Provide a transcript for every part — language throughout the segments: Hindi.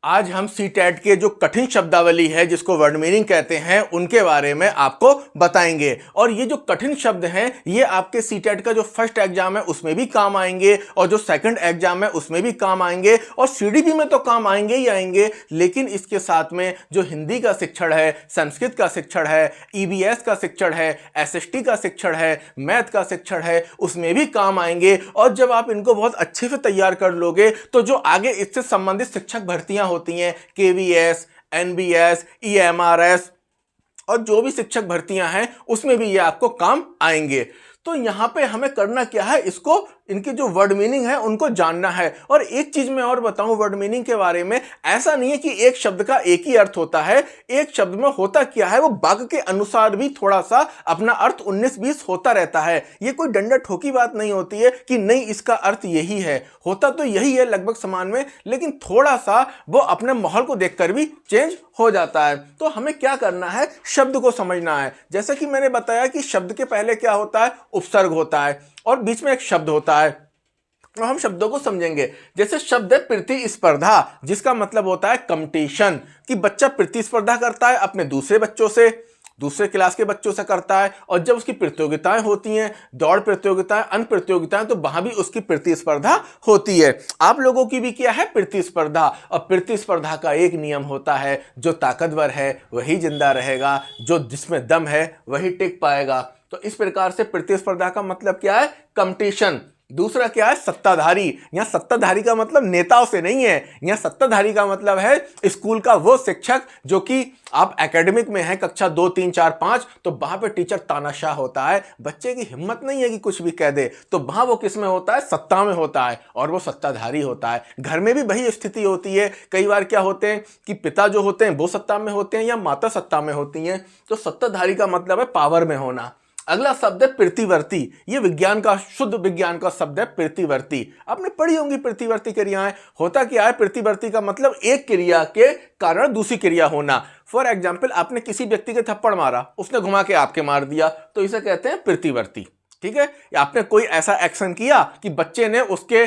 आज हम सी टेट के जो कठिन शब्दावली है जिसको वर्ड मीनिंग कहते हैं उनके बारे में आपको बताएंगे। और ये जो कठिन शब्द हैं ये आपके सी टेट का जो फर्स्ट एग्जाम है उसमें भी काम आएंगे और जो सेकंड एग्जाम है उसमें भी काम आएंगे और सीडीपी में तो काम आएंगे ही आएंगे, लेकिन इसके साथ में जो हिंदी का शिक्षण है, संस्कृत का शिक्षण है, ईवीएस का शिक्षण है, एसएसटी का शिक्षण है, मैथ का शिक्षण है, उसमें भी काम आएंगे। और जब आप इनको बहुत अच्छे से तैयार कर लोगे तो जो आगे इससे संबंधित शिक्षक भर्तियां होती हैं, केवीएस, एनबीएस, ईएमआरएस और जो भी शिक्षक भर्तियां हैं उसमें भी ये आपको काम आएंगे। तो यहां पे हमें करना क्या है, इसको इनकी जो वर्ड मीनिंग है उनको जानना है। और एक चीज मैं और बताऊं वर्ड मीनिंग के बारे में, ऐसा नहीं है कि एक शब्द का एक ही अर्थ होता है। एक शब्द में होता क्या है वो वाक्य के अनुसार भी थोड़ा सा अपना अर्थ 19-20 होता रहता है। ये कोई डंडा ठोकी बात नहीं होती है कि नहीं इसका अर्थ यही है, होता तो यही है लगभग समान में, लेकिन थोड़ा सा वो अपने माहौल को देखकर भी चेंज हो जाता है। तो हमें क्या करना है, शब्द को समझना है। जैसा कि मैंने बताया कि शब्द के पहले क्या होता है, उपसर्ग होता है और बीच में एक शब्द होता है। तो हम शब्दों को समझेंगे। जैसे शब्द है प्रतिस्पर्धा, जिसका मतलब होता है कंपटीशन, कि बच्चा प्रतिस्पर्धा करता है अपने दूसरे बच्चों से, दूसरे क्लास के बच्चों से करता है। और जब उसकी प्रतियोगिताएं होती हैं, दौड़ प्रतियोगिताएं, अन्य प्रतियोगिताएं, तो वहां भी उसकी प्रतिस्पर्धा होती है। आप लोगों की भी क्या है, प्रतिस्पर्धा। और प्रतिस्पर्धा का एक नियम होता है, जो ताकतवर है वही जिंदा रहेगा, जो जिसमें दम है वही टिक पाएगा। तो इस प्रकार से प्रतिस्पर्धा का मतलब क्या है, कंपटीशन। दूसरा क्या है, सत्ताधारी। यहां सत्ताधारी का मतलब नेताओं से नहीं है, यहां सत्ताधारी का मतलब है स्कूल का वो शिक्षक जो कि आप एकेडमिक में है, कक्षा 2, 3, 4, 5, तो वहां पे टीचर तानाशाह होता है, बच्चे की हिम्मत नहीं है कि कुछ भी कह दे, तो वहां वो किस में होता है, सत्ता में होता है और वो सत्ताधारी होता है। घर में भी वही स्थिति होती है। कई बार क्या होते हैं कि पिता जो होते हैं वो सत्ता में होते हैं या माता सत्ता में होती हैं। तो सत्ताधारी का मतलब है पावर में होना। अगला शब्द है प्रतिवर्ती। ये विज्ञान का, शुद्ध विज्ञान का शब्द है प्रतिवर्ती। आपने पढ़ी होंगी प्रतिवर्ती क्रियाएं। होता क्या है, प्रतिवर्ती का मतलब एक क्रिया के कारण दूसरी क्रिया होना। फॉर एग्जाम्पल, आपने किसी व्यक्ति के थप्पड़ मारा, उसने घुमा के आपके मार दिया, तो इसे कहते हैं प्रतिवर्ती। ठीक है। आपने कोई ऐसा एक्शन किया कि बच्चे ने उसके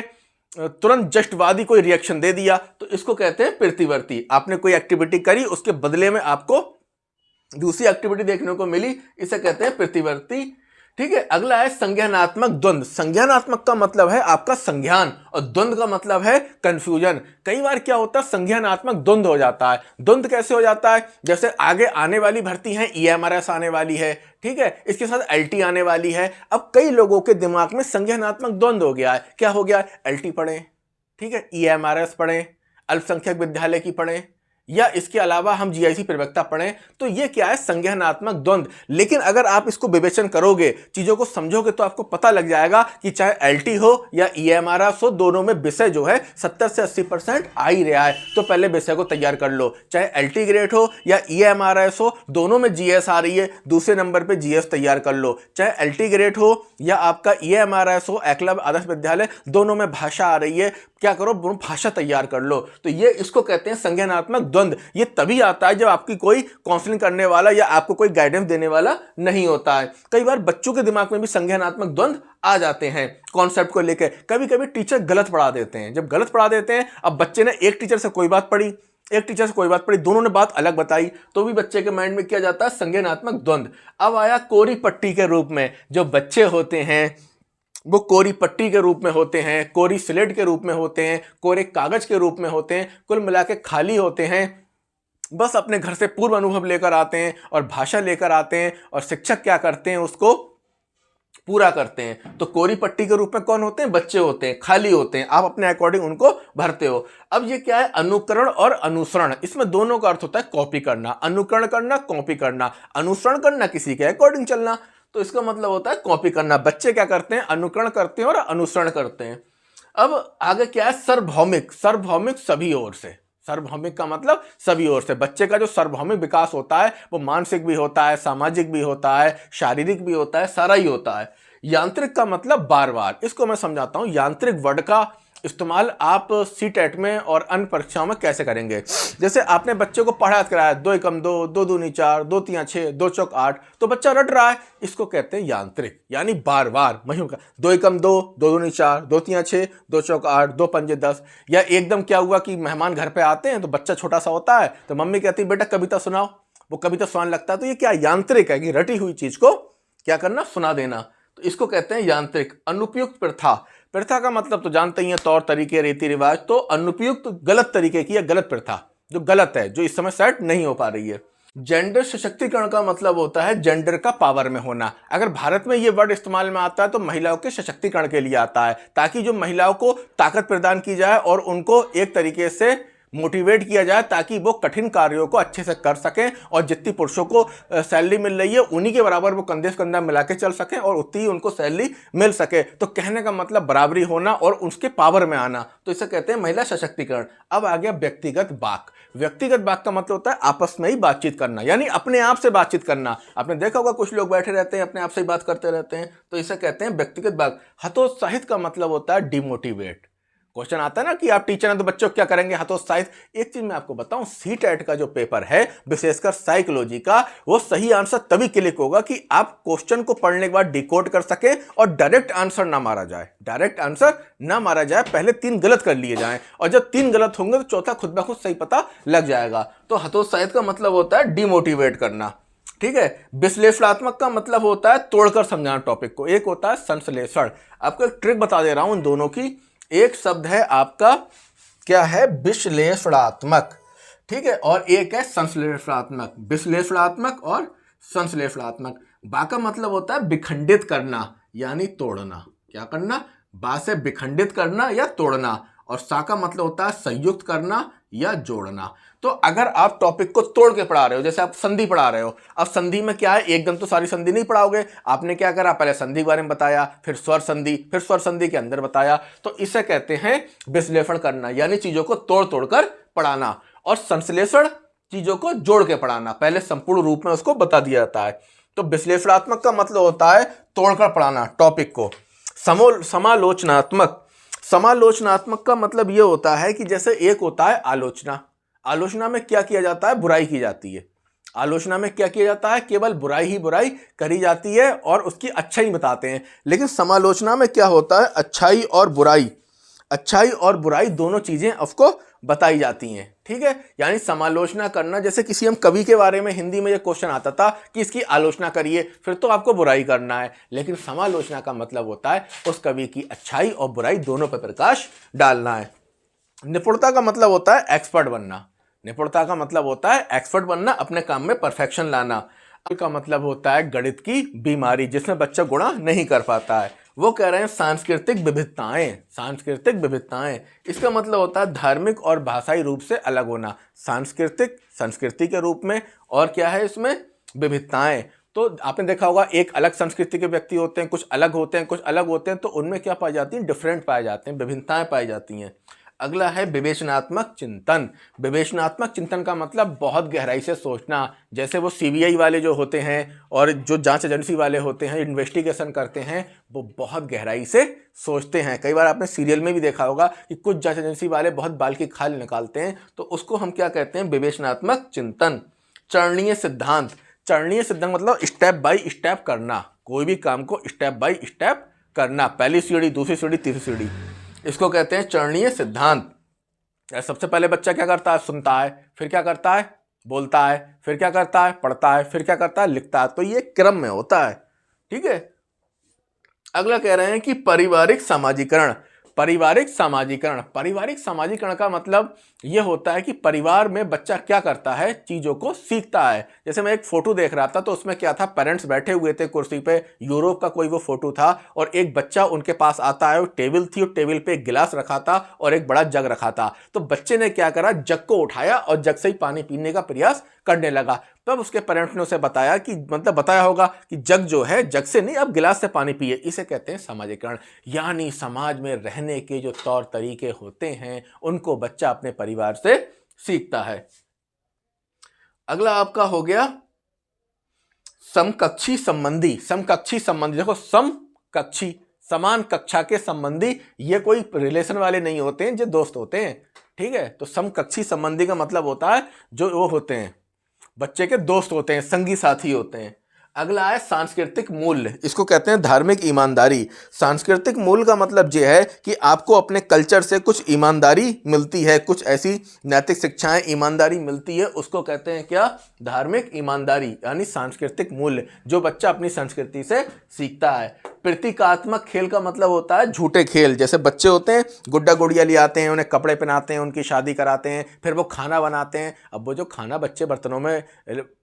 तुरंत जस्टवादी कोई रिएक्शन दे दिया, तो इसको कहते हैं प्रतिवर्ती। आपने कोई एक्टिविटी करी, उसके बदले में आपको दूसरी एक्टिविटी देखने को मिली, इसे कहते हैं प्रतिवर्ती। ठीक है। अगला है संज्ञानात्मक द्वंद्व। संज्ञानात्मक का मतलब है आपका संज्ञान और द्वंद्व का मतलब है कंफ्यूजन। कई बार क्या होता है, संज्ञानात्मक द्वंद्व हो जाता है। द्वंद्व कैसे हो जाता है, जैसे आगे आने वाली भर्ती है, ईएमआरएस आने वाली है, ठीक है, इसके साथ एलटी आने वाली है। अब कई लोगों के दिमाग में संज्ञानात्मक द्वंद्व हो गया है। क्या हो गया, एलटी पढ़ें, ठीक है, ईएमआरएस पढ़ें, अल्पसंख्यक विद्यालय की पढ़ें, या इसके अलावा हम जीआईसी प्रवक्ता पढ़ें, तो ये क्या है, संज्ञानात्मक द्वंद्व। लेकिन अगर आप इसको विवेचन करोगे, चीजों को समझोगे, तो आपको पता लग जाएगा कि चाहे एलटी हो या ईएमआरएस हो, दोनों में विषय जो है 70 से 80% आ ही रहा है। तो पहले विषय को तैयार कर लो। चाहे एलटी ग्रेड हो या ईएमआरएस हो, दोनों में जीएस आ रही है, दूसरे नंबर पर जीएस तैयार कर लो। चाहे एलटी ग्रेड हो या आपका ईएमआरएस हो, एकलव्य आदर्श विद्यालय, दोनों में भाषा आ रही है, क्या करो, भाषा तैयार कर लो। तो ये इसको कहते हैं संज्ञानात्मक द्वंद्व। ये तभी आता है जब आपकी कोई काउंसलिंग करने वाला या आपको कोई गाइडेंस देने वाला नहीं होता है। कई बार बच्चों के दिमाग में भी संज्ञानात्मक द्वंद्व आ जाते हैं कॉन्सेप्ट को लेकर। कभी कभी टीचर गलत पढ़ा देते हैं। जब गलत पढ़ा देते हैं, अब बच्चे ने एक टीचर से कोई बात पढ़ी, एक टीचर से कोई बात पढ़ी, दोनों ने बात अलग बताई, तो भी बच्चे के माइंड में किया जाता है संज्ञानात्मक द्वंद्व। अब आया कोरी पट्टी के रूप में। जो बच्चे होते हैं वो कोरी पट्टी के रूप में होते हैं, कोरी स्लेट के रूप में होते हैं, कोरे कागज के रूप में होते हैं, कुल मिला के खाली होते हैं। बस अपने घर से पूर्व अनुभव लेकर आते हैं और भाषा लेकर आते हैं, और शिक्षक क्या करते हैं, उसको पूरा करते हैं। तो कोरी पट्टी के रूप में कौन होते हैं, बच्चे होते हैं, खाली होते हैं, आप अपने अकॉर्डिंग उनको भरते हो। अब ये क्या है, अनुकरण और अनुसरण। इसमें दोनों का अर्थ होता है कॉपी करना। अनुकरण करना, कॉपी करना। अनुसरण करना, किसी के अकॉर्डिंग चलना। तो इसका मतलब होता है कॉपी करना। बच्चे क्या करते हैं, अनुकरण करते हैं और अनुसरण करते हैं। अब आगे क्या है, सार्वभौमिक। सार्वभौमिक सभी ओर से। सार्वभौमिक का मतलब सभी ओर से। बच्चे का जो सार्वभौमिक विकास होता है वो मानसिक भी होता है, सामाजिक भी होता है, शारीरिक भी होता है, सारा ही होता है। यांत्रिक का मतलब बार बार, इसको मैं समझाता हूं। यांत्रिक वर्ड का इस्तेमाल आप सीटेट में और अन्य परीक्षाओं में कैसे करेंगे। जैसे आपने बच्चे को पढ़ा कराया 2 एकम 2, 2 दूनी 4, 2 तियां 6, 2 चौक 8, तो बच्चा रट रहा है, इसको कहते हैं यांत्रिक, यानी बार बार महीनों का 2 एकम 2, 2 दूनी 4, 2 तियां 6, 2 चौक 8, 2 पंजे 10। या एकदम क्या हुआ कि मेहमान घर पे आते हैं तो बच्चा छोटा सा होता है तो मम्मी कहती है बेटा कविता सुनाओ, वो कविता सुनाने लगता है, तो ये क्या यांत्रिक है कि रटी हुई चीज को क्या करना, सुना देना, तो इसको कहते हैं यांत्रिक। अनुपयुक्त प्रथा, प्रथा का मतलब तो जानते ही हैं, तौर तरीके, रीति रिवाज, तो अनुपयुक्त गलत तरीके की या गलत प्रथा जो गलत है, जो इस समय सेट नहीं हो पा रही है। जेंडर सशक्तिकरण का मतलब होता है जेंडर का पावर में होना। अगर भारत में ये वर्ड इस्तेमाल में आता है तो महिलाओं के सशक्तिकरण के लिए आता है, ताकि जो महिलाओं को ताकत प्रदान की जाए और उनको एक तरीके से मोटिवेट किया जाए ताकि वो कठिन कार्यों को अच्छे से कर सकें, और जितनी पुरुषों को सैलरी मिल रही है उन्हीं के बराबर वो कंधे से कंधा मिला के चल सकें और उतनी ही उनको सैलरी मिल सके। तो कहने का मतलब बराबरी होना और उसके पावर में आना, तो इसे कहते हैं महिला सशक्तिकरण। अब आ गया व्यक्तिगत बात। व्यक्तिगत बात का मतलब होता है आपस में ही बातचीत करना, यानी अपने आप से बातचीत करना। आपने देखा होगा कुछ लोग बैठे रहते हैं अपने आप से ही बात करते रहते हैं, तो इसे कहते हैं व्यक्तिगत बात। हतोत्साहित का मतलब होता है डिमोटिवेट। क्वेश्चन आता है ना कि आप टीचर हैं तो बच्चों क्या करेंगे, हतोत्साहित। एक चीज मैं आपको बताऊं, सीटेट का जो पेपर है विशेषकर साइकोलॉजी का, वो सही आंसर तभी क्लिक होगा कि आप क्वेश्चन को पढ़ने के बाद डिकोड कर सके और डायरेक्ट आंसर ना मारा जाए, डायरेक्ट आंसर ना मारा जाए, पहले 3 गलत कर लिए जाएं, और जब 3 गलत होंगे तो चौथा खुद ब खुद सही पता लग जाएगा। तो हतोत्साहित का मतलब होता है डिमोटिवेट करना, ठीक है। विश्लेषणात्मक का मतलब होता है तोड़कर समझाना टॉपिक को। एक होता है संश्लेषण। आपको एक ट्रिक बता दे रहा हूं इन दोनों की। एक शब्द है आपका क्या है, विश्लेषणात्मक, ठीक है, और एक है संश्लेषणात्मक। विश्लेषणात्मक और संश्लेषणात्मक। बा का मतलब होता है विखंडित करना यानी तोड़ना। क्या करना, बा से विखंडित करना या तोड़ना, और सा का मतलब होता है संयुक्त करना या जोड़ना। तो अगर आप टॉपिक को तोड़ के पढ़ा रहे हो, जैसे आप संधि पढ़ा रहे हो, अब संधि में क्या है, एकदम तो सारी संधि नहीं पढ़ाओगे, आपने क्या करा, पहले संधि के बारे में बताया, फिर स्वर संधि, फिर स्वर संधि के अंदर बताया, तो इसे कहते हैं विश्लेषण करना, यानी चीजों को तोड़ तोड़कर पढ़ाना। और संश्लेषण चीजों को जोड़ के पढ़ाना, पहले संपूर्ण रूप में उसको बता दिया जाता है। तो विश्लेषणात्मक का मतलब होता है तोड़कर पढ़ाना टॉपिक को। समालोचनात्मक, समालोचनात्मक का मतलब यह होता है कि जैसे एक होता है आलोचना। आलोचना में क्या किया जाता है, बुराई की जाती है। आलोचना में क्या किया जाता है, केवल बुराई ही बुराई करी जाती है और उसकी अच्छाई बताते हैं। लेकिन समालोचना में क्या होता है, अच्छाई और बुराई, अच्छाई और बुराई दोनों चीजें उसको बताई जाती हैं, ठीक है। यानी समालोचना करना, जैसे किसी हम कवि के बारे में हिंदी में ये क्वेश्चन आता था कि इसकी आलोचना करिए, फिर तो आपको बुराई करना है। लेकिन समालोचना का मतलब होता है उस कवि की अच्छाई और बुराई दोनों पर प्रकाश डालना है। निपुणता का मतलब होता है एक्सपर्ट बनना। निपुणता का मतलब होता है एक्सपर्ट बनना, अपने काम में परफेक्शन लाना। का मतलब होता है गणित की बीमारी, जिसमें बच्चा गुणा नहीं कर पाता है। वो कह रहे हैं सांस्कृतिक विविधताएं, सांस्कृतिक विविधताएं, इसका मतलब होता है धार्मिक और भाषाई रूप से अलग होना। सांस्कृतिक संस्कृति के रूप में, और क्या है इसमें, विविधताएं। तो आपने देखा होगा एक अलग संस्कृति के व्यक्ति होते हैं, कुछ अलग होते हैं, कुछ अलग होते हैं, तो उनमें क्या पाई जाती है, डिफरेंट पाए जाते हैं, विभिन्नताएं पाई जाती हैं। अगला है विवेचनात्मक चिंतन। विवेचनात्मक चिंतन का मतलब बहुत गहराई से सोचना। जैसे वो सीबीआई वाले जो होते हैं और जो जांच एजेंसी वाले होते हैं, इन्वेस्टिगेशन करते हैं, वो बहुत गहराई से सोचते हैं। कई बार आपने सीरियल में भी देखा होगा कि कुछ जांच एजेंसी वाले बहुत बाल की खाल निकालते हैं, तो उसको हम क्या कहते हैं, विवेचनात्मक चिंतन। चरणीय सिद्धांत। चरणीय सिद्धांत मतलब स्टेप बाय स्टेप करना, कोई भी काम को स्टेप बाय स्टेप करना, पहली सीढ़ी, दूसरी सीढ़ी, तीसरी सीढ़ी, इसको कहते हैं चरणीय सिद्धांत। सबसे पहले बच्चा क्या करता है, सुनता है, फिर क्या करता है, बोलता है, फिर क्या करता है, पढ़ता है, फिर क्या करता है, लिखता है। तो ये क्रम में होता है, ठीक है। अगला कह रहे हैं कि पारिवारिक सामाजिकरण। पारिवारिक सामाजिकरण, पारिवारिक सामाजिकरण का मतलब यह होता है कि परिवार में बच्चा क्या करता है, चीजों को सीखता है। जैसे मैं एक फोटो देख रहा था, तो उसमें क्या था, पेरेंट्स बैठे हुए थे कुर्सी पे, यूरोप का कोई वो फोटो था, और एक बच्चा उनके पास आता है, टेबल थी और टेबल पे एक गिलास रखा था और एक बड़ा जग रखा था। तो बच्चे ने क्या करा, जग को उठाया और जग से ही पानी पीने का प्रयास करने लगा। तब उसके पेरेंट्स ने उसे बताया कि, मतलब बताया होगा कि जग जो है, जग से नहीं, अब गिलास से पानी पिए। इसे कहते हैं सामाजिकरण। यानी समाज में रहने के जो तौर तरीके होते हैं, उनको बच्चा अपने परिवार से सीखता है। अगला आपका हो गया समकक्षी संबंधी। समकक्षी संबंधी, देखो समकक्षी समान कक्षा के संबंधी, ये कोई रिलेशन वाले नहीं होते हैं, जो दोस्त होते हैं, ठीक है। तो समकक्षी संबंधी का मतलब होता है जो वो होते हैं बच्चे के दोस्त होते हैं, संगी साथी होते हैं। अगला है सांस्कृतिक मूल्य, इसको कहते हैं धार्मिक ईमानदारी। सांस्कृतिक मूल्य का मतलब यह है कि आपको अपने कल्चर से कुछ ईमानदारी मिलती है, कुछ ऐसी नैतिक शिक्षाएं, ईमानदारी मिलती है, उसको कहते हैं क्या? धार्मिक ईमानदारी, यानी सांस्कृतिक मूल्य, जो बच्चा अपनी संस्कृति से सीखता है। प्रतीकात्मक खेल का मतलब होता है झूठे खेल। जैसे बच्चे होते हैं, गुड्डा गुड़िया ले आते हैं, उन्हें कपड़े पहनाते हैं, उनकी शादी कराते हैं, फिर वो खाना बनाते हैं। अब वो जो खाना बच्चे बर्तनों में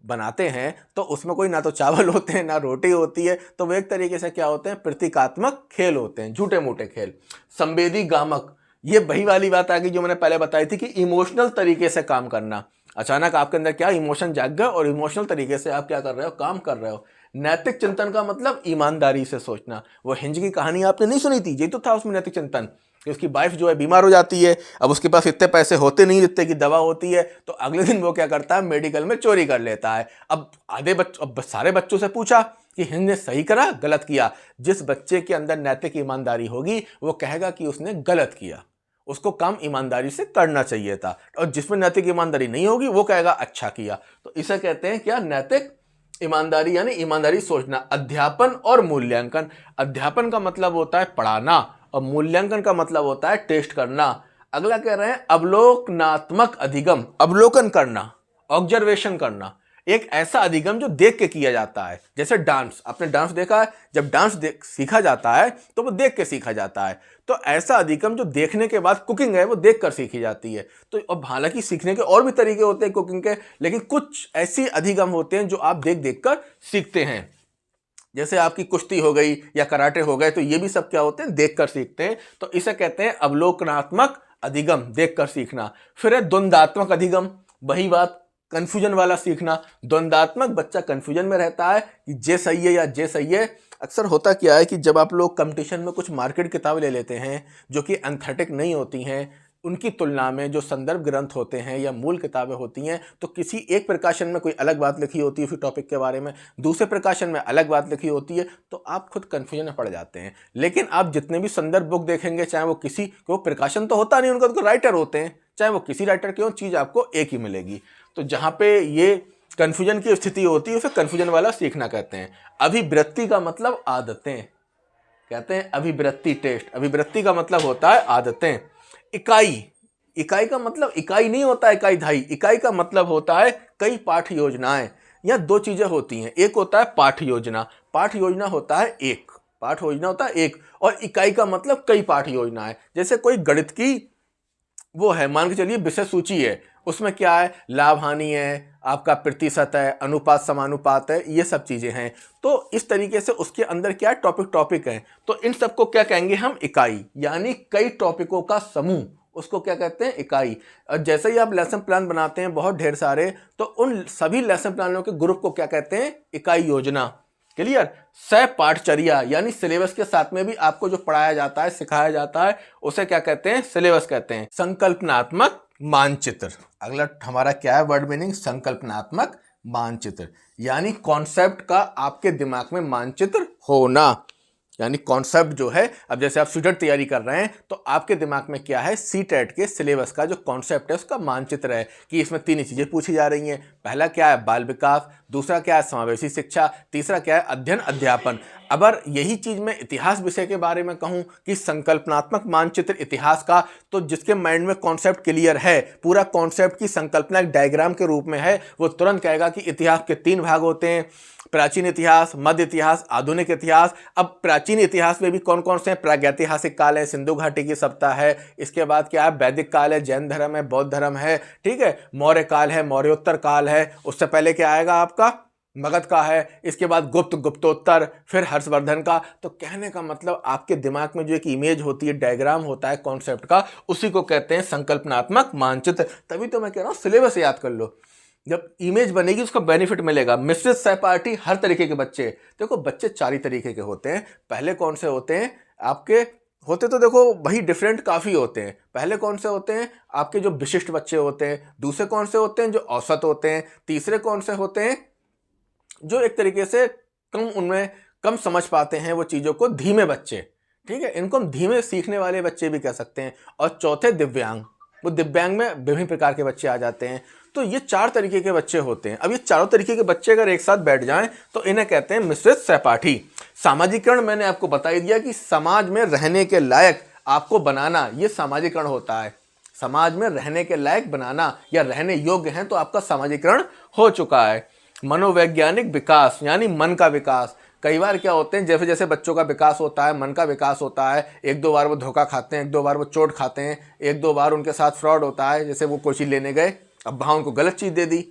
बनाते हैं तो उसमें कोई ना तो चावल होते हैं ना रोटी होती है, तो वो एक तरीके से क्या होते हैं? प्रतीकात्मक खेल होते हैं, झूठे मूठे खेल। संवेदी गामक, ये वही वाली बात आ गई जो मैंने पहले बताई थी कि इमोशनल तरीके से काम करना। अचानक आपके अंदर क्या इमोशन जाग गया और इमोशनल तरीके से आप क्या कर रहे हो? काम कर रहे हो। नैतिक चिंतन का मतलब ईमानदारी से सोचना। वो हिंज की कहानी आपने नहीं सुनी थी? यही तो था उसमें नैतिक चिंतन, कि उसकी वाइफ जो है बीमार हो जाती है, अब उसके पास इतने पैसे होते नहीं जितने की दवा होती है, तो अगले दिन वो क्या करता है? मेडिकल में चोरी कर लेता है। अब सारे बच्चों से पूछा कि हिंद ने सही करा गलत किया। जिस बच्चे के अंदर नैतिक ईमानदारी होगी वो कहेगा कि उसने गलत किया, उसको काम ईमानदारी से करना चाहिए था, और जिसमें नैतिक ईमानदारी नहीं होगी वो कहेगा अच्छा किया। तो इसे कहते हैं क्या? नैतिक ईमानदारी, यानी ईमानदारी सोचना। अध्यापन और मूल्यांकन, अध्यापन का मतलब होता है पढ़ाना और मूल्यांकन का मतलब होता है टेस्ट करना। अगला कह रहे हैं अवलोकनात्मक अधिगम, अवलोकन करना, ऑब्जर्वेशन करना। एक ऐसा अधिगम जो देख के किया जाता है। जैसे डांस, आपने डांस देखा है, जब डांस सीखा जाता है तो वो देख के सीखा जाता है। तो ऐसा अधिगम जो देखने के बाद, कुकिंग है वो देख कर सीखी जाती है। तो अब हालांकि सीखने के और भी तरीके होते हैं कुकिंग के, लेकिन कुछ ऐसी अधिगम होते हैं जो आप देख देख कर सीखते हैं। जैसे आपकी कुश्ती हो गई या कराटे हो गए, तो ये भी सब क्या होते हैं? देख कर सीखते हैं। तो इसे कहते हैं अवलोकनात्मक अधिगम, देख कर सीखना। फिर है द्वंद्वात्मक अधिगम, वही बात, कंफ्यूजन वाला सीखना। द्वंद्वात्मक, बच्चा कंफ्यूजन में रहता है कि जे सही है या जे सही है। अक्सर होता क्या है कि जब आप लोग कंपटीशन में कुछ मार्केट किताबें ले लेते हैं जो कि एंथेटिक नहीं होती हैं, उनकी तुलना में जो संदर्भ ग्रंथ होते हैं या मूल किताबें होती हैं, तो किसी एक प्रकाशन में कोई अलग बात लिखी होती है फिर टॉपिक के बारे में, दूसरे प्रकाशन में अलग बात लिखी होती है, तो आप खुद कन्फ्यूजन में पड़ जाते हैं। लेकिन आप जितने भी संदर्भ बुक देखेंगे, चाहे वो किसी को प्रकाशन तो होता नहीं, उनका तो राइटर होते हैं, चाहे वो किसी राइटर की हो, चीज़ आपको एक ही मिलेगी। तो जहाँ पे ये कन्फ्यूजन की स्थिति होती है उसे कन्फ्यूजन वाला सीखना कहते हैं। अभिवृत्ति का मतलब आदतें, कहते हैं अभिवृत्ति टेस्ट। अभिवृत्ति का मतलब होता है आदतें। इकाई, इकाई का मतलब इकाई नहीं होता है इकाई धाई, इकाई का मतलब होता है कई पाठ योजनाएं। या दो चीजें होती हैं, एक होता है पाठ योजना, पाठ योजना होता है एक, पाठ योजना होता है एक, और इकाई का मतलब कई पाठ योजनाएं। जैसे कोई गणित की वो है, मान के चलिए विषय सूची है, उसमें क्या है? लाभ हानि है, आपका प्रतिशत है, अनुपात समानुपात है, ये सब चीजें हैं। तो इस तरीके से उसके अंदर क्या है? टॉपिक है। तो इन सबको क्या कहेंगे हम? इकाई, यानी कई टॉपिकों का समूह, उसको क्या कहते हैं? इकाई। और जैसे ही आप लेसन प्लान बनाते हैं बहुत ढेर सारे, तो उन सभी लेसन प्लानों के ग्रुप को क्या कहते हैं? इकाई योजना। क्लियर? सह पाठचर्या, यानी सिलेबस के साथ में भी आपको जो पढ़ाया जाता है, सिखाया जाता है, उसे क्या कहते हैं? सिलेबस कहते हैं। संकल्पनात्मक मानचित्र, अगला हमारा क्या है वर्ड मीनिंग? संकल्पनात्मक मानचित्र, यानी कॉन्सेप्ट का आपके दिमाग में मानचित्र होना। यानी कॉन्सेप्ट जो है, अब जैसे आप सीटेट तैयारी कर रहे हैं तो आपके दिमाग में क्या है? सीटेट के सिलेबस का जो कॉन्सेप्ट है उसका मानचित्र है कि इसमें तीन चीजें पूछी जा रही हैं। पहला क्या है? बाल विकास, दूसरा क्या है? समावेशी शिक्षा, तीसरा क्या है? अध्ययन अध्यापन। अगर यही चीज मैं इतिहास विषय के बारे में कहूं कि संकल्पनात्मक मानचित्र इतिहास का, तो जिसके माइंड में कॉन्सेप्ट क्लियर है, पूरा कॉन्सेप्ट की संकल्पना एक डायग्राम के रूप में है, वो तुरंत कहेगा कि इतिहास के तीन भाग होते हैं, प्राचीन इतिहास, मध्य इतिहास, आधुनिक इतिहास। अब प्राचीन इतिहास में भी कौन कौन से हैं? प्रागैतिहासिक काल है, सिंधु घाटी की सभ्यता है, इसके बाद क्या है? वैदिक काल है, जैन धर्म है, बौद्ध धर्म है, ठीक है, मौर्य काल है, मौर्योत्तर काल है, उससे पहले क्या आएगा आपका? मगध का है, इसके बाद गुप्त, गुप्तोत्तर, फिर हर्षवर्धन का। तो कहने का मतलब आपके दिमाग में जो एक इमेज होती है, डायग्राम होता है कॉन्सेप्ट का, उसी को कहते हैं संकल्पनात्मक मानचित्र। तभी तो मैं कह रहा हूं सिलेबस याद कर लो, जब इमेज बनेगी उसका बेनिफिट मिलेगा। मिश्रित सहपाठी, हर तरीके के बच्चे, देखो बच्चे चार ही तरीके के होते हैं। पहले कौन से होते हैं आपके? होते तो देखो वही डिफरेंट काफ़ी होते हैं। पहले कौन से होते हैं आपके? जो विशिष्ट बच्चे होते हैं। दूसरे कौन से होते हैं? जो औसत होते हैं। तीसरे कौन से होते हैं? जो एक तरीके से कम, उनमें कम समझ पाते हैं वो चीज़ों को, धीमे बच्चे, ठीक है, इनको हम धीमे सीखने वाले बच्चे भी कह सकते हैं। और चौथे दिव्यांग, वो दिव्यांग में विभिन्न प्रकार के बच्चे आ जाते हैं। तो ये 4 तरीके के बच्चे होते हैं। अब ये चारों तरीके के बच्चे अगर एक साथ बैठ जाएं तो इन्हें कहते हैं मिश्रित सहपाठी। सामाजिकरण मैंने आपको बता ही दिया कि समाज में रहने के लायक आपको बनाना, ये सामाजिकरण होता है। समाज में रहने के लायक बनाना या रहने योग्य हैं तो आपका सामाजिकरण हो चुका है। मनोवैज्ञानिक विकास यानी मन का विकास। कई बार क्या होते हैं, जैसे जैसे बच्चों का विकास होता है, मन का विकास होता है, 1-2 बार वो धोखा खाते हैं, 1-2 बार वो चोट खाते हैं, 1-2 बार उनके साथ फ्रॉड होता है, जैसे वो कोई चीज़ लेने गए, अब वहाँ उनको गलत चीज़ दे दी,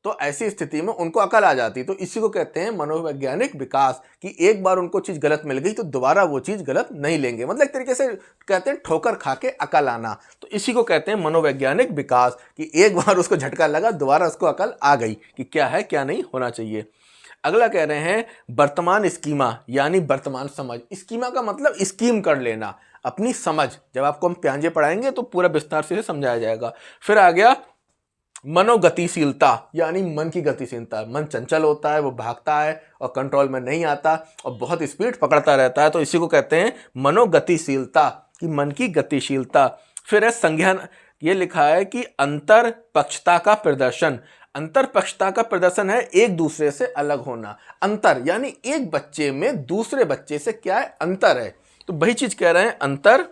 तो ऐसी स्थिति में उनको अकल आ जाती। तो इसी को कहते हैं मनोवैज्ञानिक विकास, कि एक बार उनको चीज़ गलत मिल गई तो दोबारा वो चीज़ गलत नहीं लेंगे। मतलब एक तरीके से कहते हैं ठोकर खा के अकल आना। तो इसी को कहते हैं मनोवैज्ञानिक विकास, कि एक बार उसको झटका लगा, दोबारा उसको अकल आ गई कि क्या है क्या नहीं होना चाहिए। अगला कह रहे हैं वर्तमान स्कीमा यानी वर्तमान समझ। स्कीमा का मतलब स्कीम कर लेना, अपनी समझ। जब आपको हम प्याजे पढ़ाएंगे तो पूरा विस्तार से समझाया जाएगा। फिर आ गया मनोगतिशीलता यानी मन की गतिशीलता। मन चंचल होता है, वो भागता है और कंट्रोल में नहीं आता और बहुत स्पीड पकड़ता रहता है, तो इसी को कहते हैं मनोगतिशीलता, कि मन की गतिशीलता। फिर है संज्ञान, ये लिखा है कि अंतर पक्षता का प्रदर्शन। अंतर पक्षता का प्रदर्शन है एक दूसरे से अलग होना। अंतर यानी एक बच्चे में दूसरे बच्चे से क्या है, अंतर है, तो वही चीज कह रहे हैं अंतर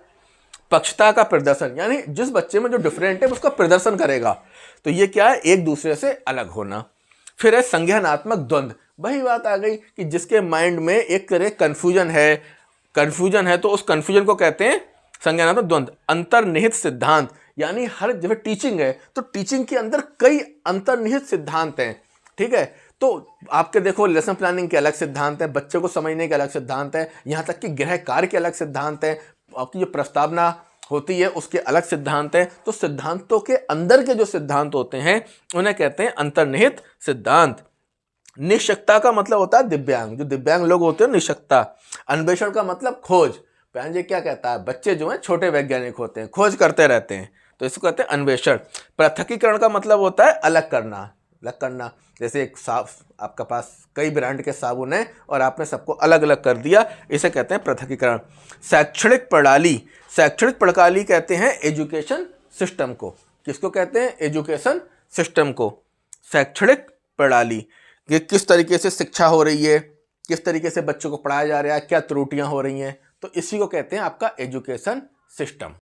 पक्षता का प्रदर्शन, यानी जिस बच्चे में जो डिफरेंट है उसका प्रदर्शन करेगा। तो ये क्या है, एक दूसरे से अलग होना। फिर है संज्ञानात्मक द्वंद्व। वही बात आ गई कि जिसके माइंड में एक तरह कंफ्यूजन है तो उस कंफ्यूजन को कहते हैं संज्ञानात्मक द्वंद्व। अंतर्निहित सिद्धांत यानी हर जब टीचिंग है तो टीचिंग के अंदर कई अंतर्निहित सिद्धांत हैं। ठीक है, तो आपके देखो लेसन प्लानिंग के अलग सिद्धांत हैं, बच्चे को समझने के अलग सिद्धांत हैं, यहाँ तक कि गृह कार्य के अलग सिद्धांत हैं, आपकी जो प्रस्तावना होती है उसके अलग सिद्धांत हैं। तो सिद्धांतों के अंदर के जो सिद्धांत होते हैं उन्हें कहते हैं अंतर्निहित सिद्धांत। निशक्ता का मतलब होता है दिव्यांग, जो दिव्यांग लोग होते हैं निशक्ता। अन्वेषण का मतलब खोज। प्याजे क्या कहता है, बच्चे जो हैं छोटे वैज्ञानिक होते हैं, खोज करते रहते हैं, तो इसको कहते हैं अन्वेषण। पृथकीकरण का मतलब होता है अलग करना। जैसे एक आपका पास कई ब्रांड के साबुन है और आपने सबको अलग अलग कर दिया, इसे कहते हैं पृथकीकरण। शैक्षणिक प्रणाली कहते हैं एजुकेशन सिस्टम को। किसको कहते हैं, एजुकेशन सिस्टम को। शैक्षणिक प्रणाली, कि किस तरीके से शिक्षा हो रही है, किस तरीके से बच्चों को पढ़ाया जा रहा है, क्या त्रुटियां हो रही हैं, तो इसी को कहते हैं आपका एजुकेशन सिस्टम।